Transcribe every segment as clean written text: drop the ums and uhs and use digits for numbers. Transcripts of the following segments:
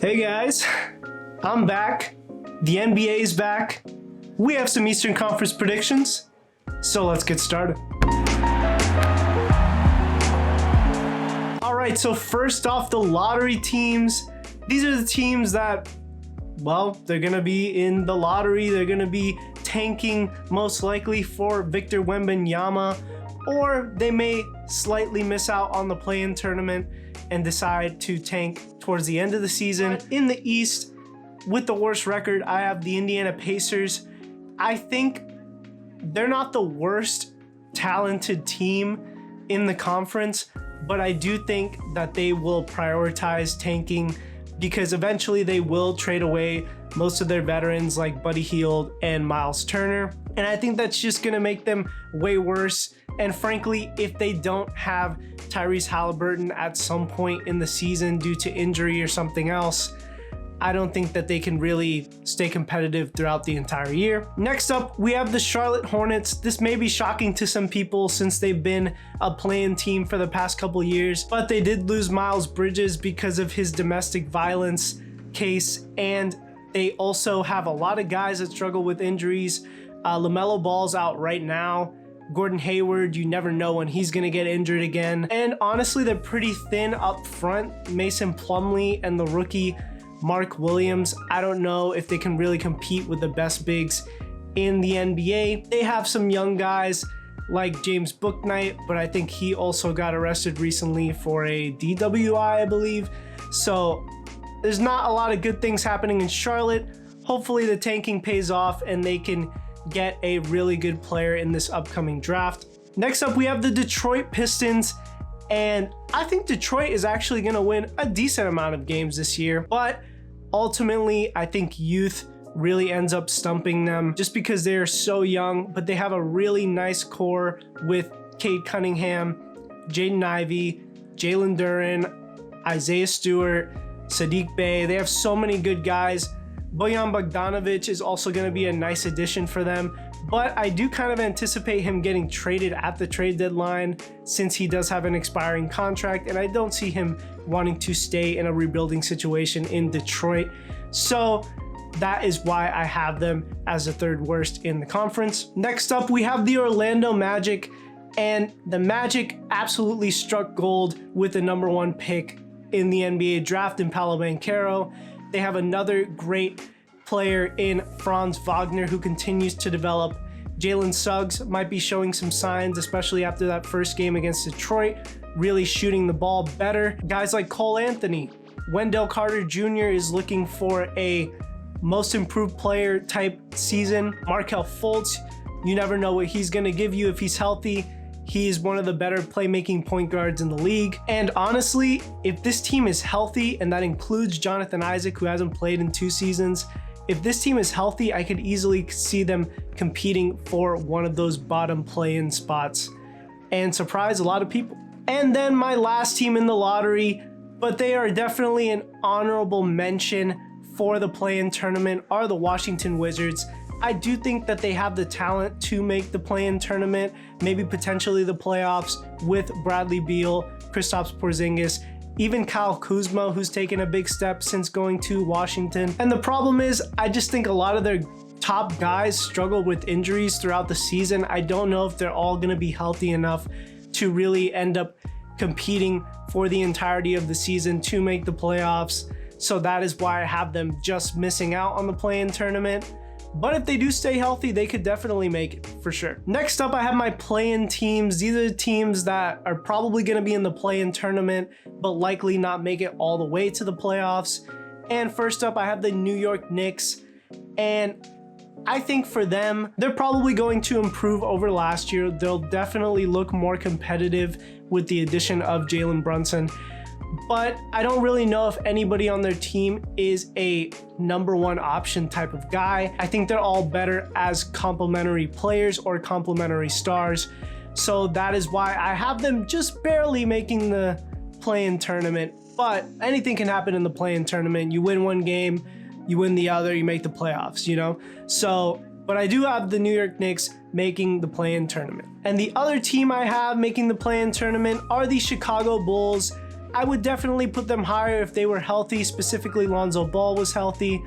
Hey guys, I'm back. The NBA is back. We have some Eastern Conference predictions, so let's get started. All right, so first off, the lottery teams. These are the teams that, well, they're gonna be in the lottery. They're gonna be tanking most likely for Victor Wembanyama, or they may slightly miss out on the play-in tournament and decide to tank towards the end of the season. In the East, with the worst record, I have the Indiana Pacers. I think they're not the worst talented team in the conference, but I do think that they will prioritize tanking because eventually they will trade away most of their veterans like Buddy Hield and Miles Turner. And I think that's just gonna make them way worse. And frankly, if they don't have Tyrese Halliburton at some point in the season due to injury or something else, I don't think that they can really stay competitive throughout the entire year. Next up, we have the Charlotte Hornets. This may be shocking to some people since they've been a play-in team for the past couple years, but they did lose Miles Bridges because of his domestic violence case, and they also have a lot of guys that struggle with injuries. LaMelo Ball's out right now. Gordon Hayward, you never know when he's gonna get injured again. And honestly, they're pretty thin up front. Mason Plumlee and the rookie Mark Williams, I don't know if they can really compete with the best bigs in the NBA. They have some young guys like James Bouknight, but I think he also got arrested recently for a DWI, I believe. So there's not a lot of good things happening in Charlotte. Hopefully the tanking pays off and they can get a really good player in this upcoming draft. Next up, we have the Detroit Pistons. And I think Detroit is actually going to win a decent amount of games this year, but ultimately I think youth really ends up stumping them just because they're so young, but they have a really nice core with Cade Cunningham, Jaden Ivey, Jalen Duren, Isaiah Stewart, Sadiq Bey. They have so many good guys. Bojan Bogdanovic is also going to be a nice addition for them, but I do kind of anticipate him getting traded at the trade deadline since he does have an expiring contract, and I don't see him wanting to stay in a rebuilding situation in Detroit. So that is why I have them as the third worst in the conference. Next up, we have the Orlando Magic, and the Magic absolutely struck gold with the #1 pick in the NBA draft in Paolo Banchero. They have another great player in Franz Wagner who continues to develop. Jalen Suggs might be showing some signs, especially after that first game against Detroit, really shooting the ball better. Guys like Cole Anthony, Wendell Carter Jr. is looking for a most improved player type season. Markelle Fultz, you never know what he's gonna give you if he's healthy. He is one of the better playmaking point guards in the league. And honestly, if this team is healthy, and that includes Jonathan Isaac, who hasn't played in 2 seasons, if this team is healthy, I could easily see them competing for one of those bottom play-in spots and surprise a lot of people. And then my last team in the lottery, but they are definitely an honorable mention for the play-in tournament, are the Washington Wizards. I do think that they have the talent to make the play-in tournament, maybe potentially the playoffs with Bradley Beal, Kristaps Porzingis, even Kyle Kuzma, who's taken a big step since going to Washington. And the problem is, I just think a lot of their top guys struggle with injuries throughout the season. I don't know if they're all gonna be healthy enough to really end up competing for the entirety of the season to make the playoffs. So that is why I have them just missing out on the play-in tournament. But if they do stay healthy, they could definitely make it for sure. Next up, I have my play-in teams. These are the teams that are probably going to be in the play-in tournament, but likely not make it all the way to the playoffs. And first up, I have the New York Knicks. And I think for them, they're probably going to improve over last year. They'll definitely look more competitive with the addition of Jalen Brunson. But I don't really know if anybody on their team is a #1 option type of guy. I think they're all better as complementary players or complementary stars. So that is why I have them just barely making the play-in tournament. But anything can happen in the play-in tournament. You win one game, you win the other, you make the playoffs, you know? So, but I do have the New York Knicks making the play-in tournament. And the other team I have making the play-in tournament are the Chicago Bulls. I would definitely put them higher if they were healthy, specifically Lonzo Ball was healthy,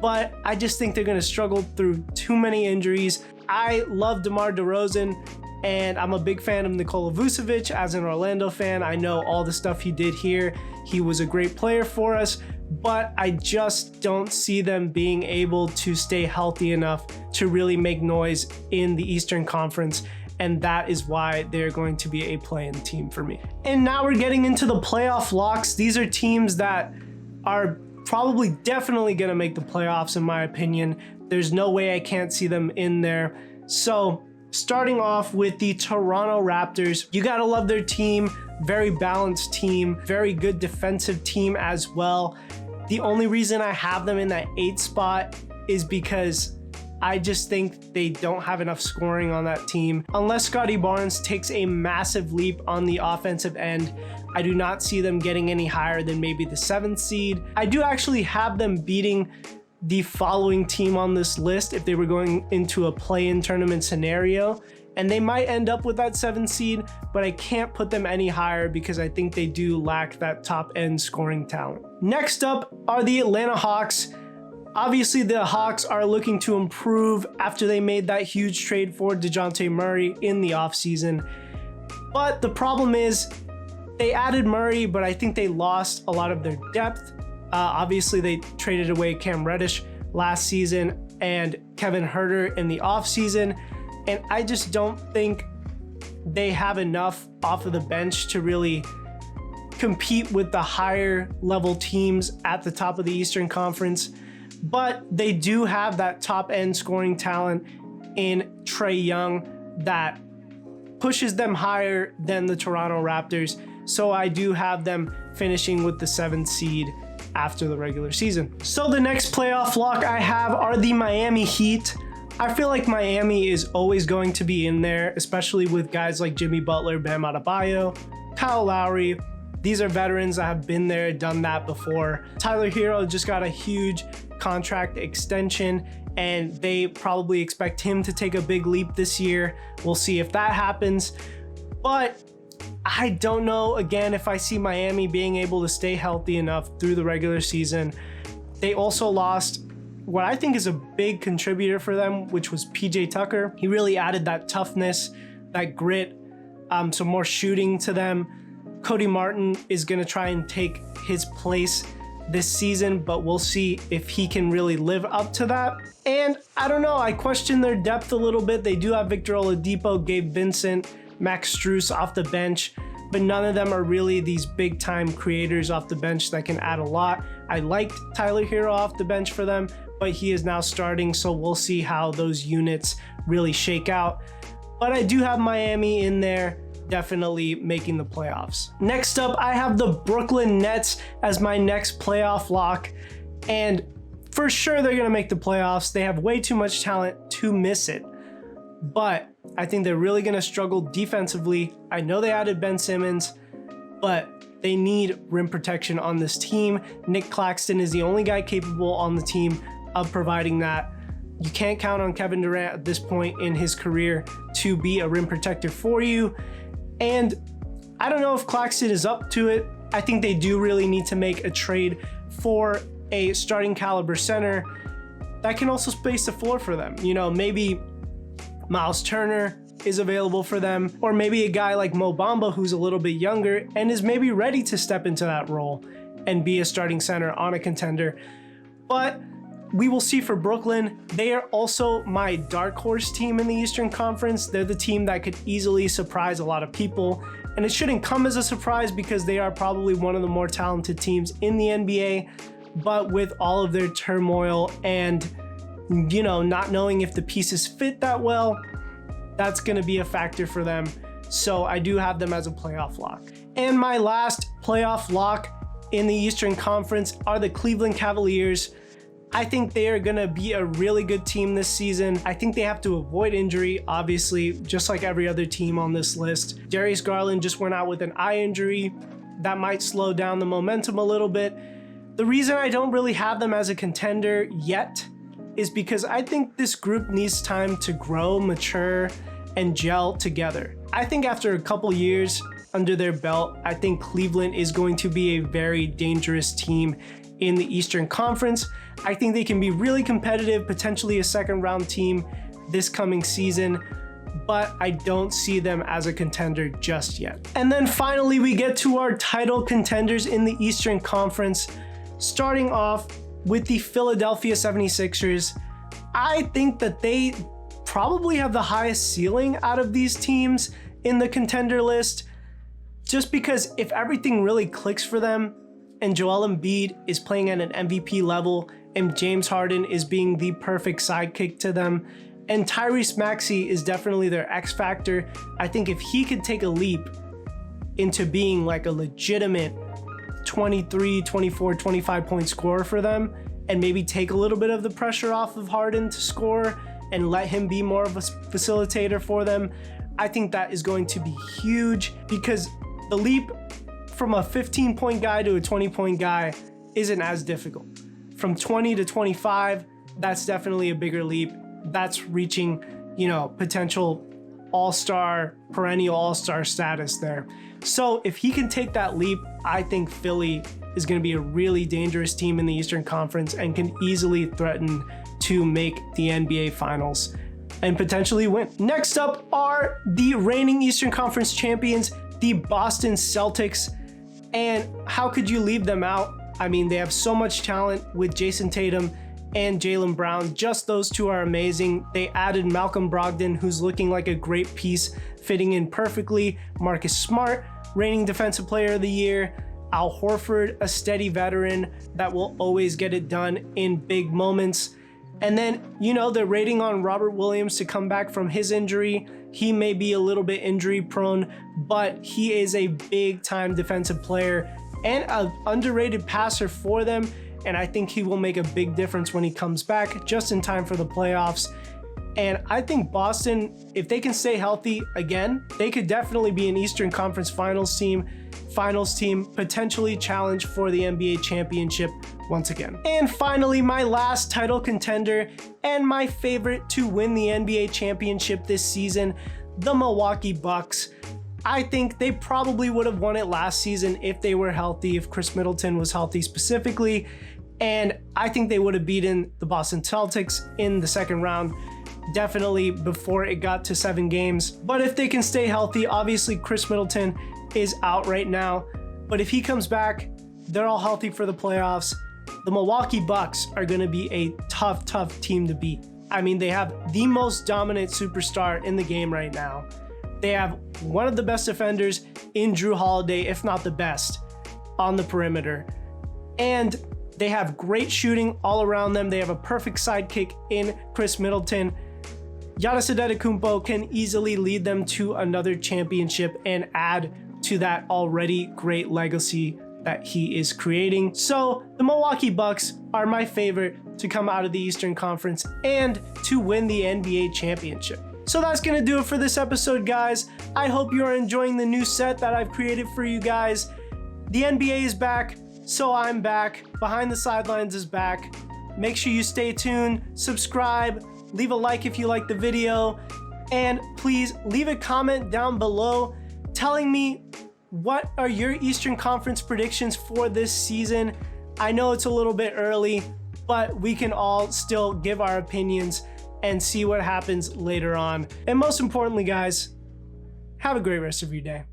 but I just think they're going to struggle through too many injuries. I love DeMar DeRozan, and I'm a big fan of Nikola Vucevic. As an Orlando fan, I know all the stuff he did here. He was a great player for us, but I just don't see them being able to stay healthy enough to really make noise in the Eastern Conference, and that is why they're going to be a play-in team for me. And now we're getting into the playoff locks. These are teams that are probably definitely going to make the playoffs in my opinion. There's no way I can't see them in there. So starting off with the Toronto Raptors, you gotta love their team. Very balanced team, very good defensive team as well. The only reason I have them in that 8th spot is because I just think they don't have enough scoring on that team. Unless Scottie Barnes takes a massive leap on the offensive end, I do not see them getting any higher than maybe the 7th seed. I do actually have them beating the following team on this list if they were going into a play-in tournament scenario, and they might end up with that 7th seed, but I can't put them any higher because I think they do lack that top-end scoring talent. Next up are the Atlanta Hawks. Obviously, the Hawks are looking to improve after they made that huge trade for DeJounte Murray in the offseason. But the problem is they added Murray, but I think they lost a lot of their depth. Obviously, they traded away Cam Reddish last season and Kevin Huerter in the offseason, and I just don't think they have enough off of the bench to really compete with the higher level teams at the top of the Eastern Conference. But they do have that top end scoring talent in Trae Young that pushes them higher than the Toronto Raptors. So I do have them finishing with the 7th seed after the regular season. So the next playoff lock I have are the Miami Heat. I feel like Miami is always going to be in there, especially with guys like Jimmy Butler, Bam Adebayo, Kyle Lowry. These are veterans that have been there, done that before. Tyler Hero just got a huge contract extension, and they probably expect him to take a big leap this year. We'll see if that happens. But I don't know, again, if I see Miami being able to stay healthy enough through the regular season. They also lost what I think is a big contributor for them, which was PJ Tucker. He really added that toughness, that grit, some more shooting to them. Cody Martin is going to try and take his place this season, but we'll see if he can really live up to that. And I don't know, I question their depth a little bit. They do have Victor Oladipo, Gabe Vincent, Max Strus off the bench, but none of them are really these big time creators off the bench that can add a lot. I liked Tyler Hero off the bench for them, but he is now starting, so we'll see how those units really shake out. But I do have Miami in there, definitely making the playoffs. Next up, I have the Brooklyn Nets as my next playoff lock, and for sure they're gonna make the playoffs. They have way too much talent to miss it, but I think they're really gonna struggle defensively. I know they added Ben Simmons, but they need rim protection on this team. Nick Claxton is the only guy capable on the team of providing that. You can't count on Kevin Durant at this point in his career to be a rim protector for you. And I don't know if Claxton is up to it. I think they do really need to make a trade for a starting caliber center that can also space the floor for them. You know, maybe Miles Turner is available for them, or maybe a guy like Mo Bamba who's a little bit younger and is maybe ready to step into that role and be a starting center on a contender. But we will see for Brooklyn. They are also my dark horse team in the Eastern Conference. They're the team that could easily surprise a lot of people, and it shouldn't come as a surprise because they are probably one of the more talented teams in the NBA. But with all of their turmoil and, you know, not knowing if the pieces fit that well, that's going to be a factor for them. So I do have them as a playoff lock. And my last playoff lock in the Eastern Conference are the Cleveland Cavaliers. I think they are going to be a really good team this season. I think they have to avoid injury, obviously, just like every other team on this list. Darius Garland just went out with an eye injury. That might slow down the momentum a little bit. The reason I don't really have them as a contender yet is because I think this group needs time to grow, mature, and gel together. I think after a couple years under their belt, I think Cleveland is going to be a very dangerous team in the Eastern Conference. I think they can be really competitive, potentially a second round team this coming season, but I don't see them as a contender just yet. And then finally, we get to our title contenders in the Eastern Conference, starting off with the Philadelphia 76ers. I think that they probably have the highest ceiling out of these teams in the contender list, just because if everything really clicks for them and Joel Embiid is playing at an MVP level and James Harden is being the perfect sidekick to them, and Tyrese Maxey is definitely their X factor, I think if he could take a leap into being like a legitimate 23, 24, 25 point scorer for them and maybe take a little bit of the pressure off of Harden to score and let him be more of a facilitator for them, I think that is going to be huge, because the leap from a 15-point guy to a 20-point guy isn't as difficult. From 20 to 25, that's definitely a bigger leap. That's reaching, potential all-star, perennial all-star status there. So if he can take that leap, I think Philly is going to be a really dangerous team in the Eastern Conference and can easily threaten to make the NBA Finals and potentially win. Next up are the reigning Eastern Conference champions, the Boston Celtics. And how could you leave them out? I mean, they have so much talent with Jason Tatum and Jaylen Brown. Just those two are amazing. They added Malcolm Brogdon, who's looking like a great piece, fitting in perfectly. Marcus Smart, reigning Defensive Player of the Year. Al Horford, a steady veteran that will always get it done in big moments. And then, they're waiting on Robert Williams to come back from his injury. He may be a little bit injury prone, but he is a big time defensive player and an underrated passer for them. And I think he will make a big difference when he comes back just in time for the playoffs. And I think Boston, if they can stay healthy again, they could definitely be an Eastern Conference Finals team, potentially challenge for the NBA championship once again. And finally, my last title contender and my favorite to win the NBA championship this season, the Milwaukee Bucks. I think they probably would have won it last season if they were healthy, if Chris Middleton was healthy specifically. And I think they would have beaten the Boston Celtics in the second round, definitely before it got to 7 games. But if they can stay healthy, obviously Chris Middleton is out right now, but if he comes back, they're all healthy for the playoffs. The Milwaukee Bucks are going to be a tough team to beat. I mean, they have the most dominant superstar in the game right now. They have one of the best defenders in Jrue Holiday, if not the best, on the perimeter. And they have great shooting all around them. They have a perfect sidekick in Chris Middleton. Giannis Antetokounmpo can easily lead them to another championship and add to that already great legacy that he is creating. So the Milwaukee Bucks are my favorite to come out of the Eastern Conference and to win the NBA championship. So that's gonna do it for this episode, guys. I hope you are enjoying the new set that I've created for you guys. The NBA is back, so I'm back. Behind the Sidelines is back. Make sure you stay tuned, subscribe, leave a like if you like the video, and please leave a comment down below telling me what are your Eastern Conference predictions for this season. I know it's a little bit early, but we can all still give our opinions and see what happens later on. And most importantly, guys, have a great rest of your day.